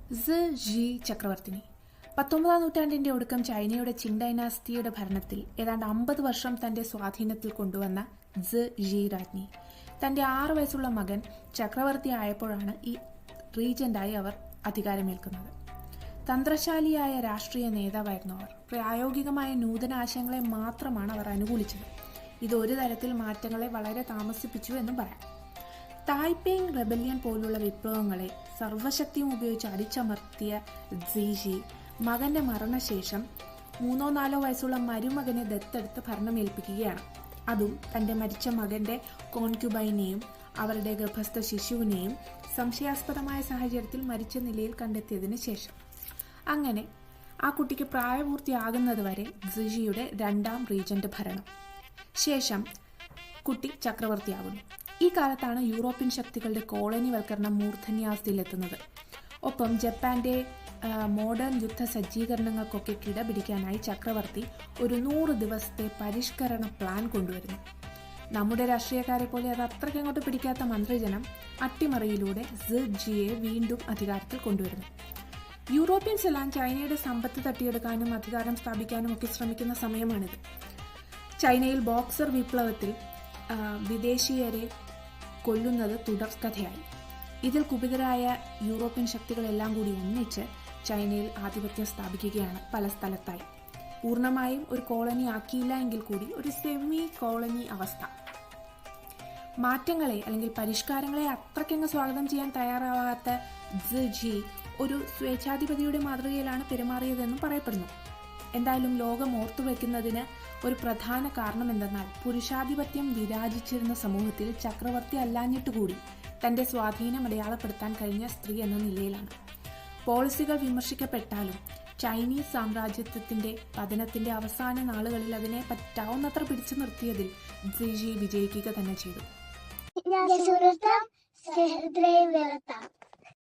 G ചക്രവർത്തിനി 19-ാം നൂറ്റാണ്ടിന്റെ ഒടുക്കം ചൈനയുടെ ചിങ് ഡൈനാസ്റ്റിയുടെ ഭരണത്തിൽ ഏതാണ്ട് 50 വർഷം തന്റെ സ്വാധീനത്തിൽ കൊണ്ടുവന്ന ജി രാജ്ഞി തന്റെ 6 വയസ്സുള്ള മകൻ ചക്രവർത്തിയായപ്പോഴാണ് ഈ റീജന്റായി അവർ അധികാരമേൽക്കുന്നത്. തന്ത്രശാലിയായ രാഷ്ട്രീയ നേതാവായിരുന്നു അവർ. പ്രായോഗികമായ നൂതന ആശയങ്ങളെ മാത്രമാണ് അവർ അനുകൂലിച്ചത്. ഇത് ഒരു തരത്തിൽ മാറ്റങ്ങളെ വളരെ താമസിപ്പിച്ചു എന്നും പറയാം. തായ്പേയിങ് റെബല്യൻ പോലുള്ള വിപ്ലവങ്ങളെ സർവശക്തിയും ഉപയോഗിച്ച് അടിച്ചമർത്തിയ ജി മകന്റെ മരണശേഷം 3-4 വയസ്സുള്ള മരുമകനെ ദത്തെടുത്ത് ഭരണമേൽപ്പിക്കുകയാണ്. അതും തന്റെ മരിച്ച മകന്റെ കോൺക്യുബൈനെയും അവരുടെ ഗർഭസ്ഥ ശിശുവിനെയും സംശയാസ്പദമായ സാഹചര്യത്തിൽ മരിച്ച നിലയിൽ കണ്ടെത്തിയതിന് ശേഷം. അങ്ങനെ ആ കുട്ടിക്ക് പ്രായപൂർത്തിയാകുന്നത് വരെ ജിയുടെ 2ാം റീജന്റ് ഭരണം. ശേഷം കുട്ടി ചക്രവർത്തിയാകുന്നു. ഈ കാലത്താണ് യൂറോപ്യൻ ശക്തികളുടെ കോളനിവൽക്കരണം മൂർധന്യാവസ്ഥയിലെത്തുന്നത്. ഒപ്പം ജപ്പാന്റെ മോഡേൺ യുദ്ധ സജ്ജീകരണങ്ങൾക്കൊക്കെ കിടപിടിക്കാനായി ചക്രവർത്തി ഒരു 100 ദിവസത്തെ പരിഷ്കരണ പ്ലാൻ കൊണ്ടുവരുന്നു. നമ്മുടെ രാഷ്ട്രീയക്കാരെ പോലെ അത് അത്രയ്ക്കങ്ങോട്ട് പിടിക്കാത്ത മന്ത്രിജനം അട്ടിമറിയിലൂടെ ജിയെ വീണ്ടും അധികാരത്തിൽ കൊണ്ടുവരുന്നു. യൂറോപ്യൻസ് എല്ലാം ചൈനയുടെ സമ്പത്ത് തട്ടിയെടുക്കാനും അധികാരം സ്ഥാപിക്കാനും ഒക്കെ ശ്രമിക്കുന്ന സമയമാണിത്. ചൈനയിൽ ബോക്സർ വിപ്ലവത്തിൽ വിദേശീയരെ കൊല്ലുന്നത് തുടർക്കഥയായി. ഇതിൽ കുപിതരായ യൂറോപ്യൻ ശക്തികളെല്ലാം കൂടി ഒന്നിച്ച് ചൈനയിൽ ആധിപത്യം സ്ഥാപിക്കുകയാണ് പല സ്ഥലത്തായി. പൂർണ്ണമായും ഒരു കോളനി ആക്കിയില്ല എങ്കിൽ കൂടി ഒരു സെമി കോളനി അവസ്ഥ. മാറ്റങ്ങളെ അല്ലെങ്കിൽ പരിഷ്കാരങ്ങളെ അത്രയ്ക്കങ്ങ് സ്വാഗതം ചെയ്യാൻ തയ്യാറാവാത്ത ജി ഒരു സ്വേച്ഛാധിപതിയുടെ മാതൃകയിലാണ് പെരുമാറിയതെന്നും പറയപ്പെടുന്നു. എന്തായാലും ലോകം ഓർത്തുവെക്കുന്നതിന് ഒരു പ്രധാന കാരണം എന്തെന്നാൽ പുരുഷാധിപത്യം വിരാജിച്ചിരുന്ന സമൂഹത്തിൽ ചക്രവർത്തി അല്ലാഞ്ഞിട്ടുകൂടി തന്റെ സ്വാധീനം അടയാളപ്പെടുത്താൻ കഴിഞ്ഞ സ്ത്രീ എന്ന നിലയിലാണ്. പോളിസികൾ വിമർശിക്കപ്പെട്ടാലും ചൈനീസ് സാമ്രാജ്യത്വത്തിന്റെ പതനത്തിന്റെ അവസാന നാളുകളിൽ അതിനെ പറ്റാവുന്നത്ര പിടിച്ചു നിർത്തിയതിൽ ജി വിജയിക്കുക തന്നെ ചെയ്തു.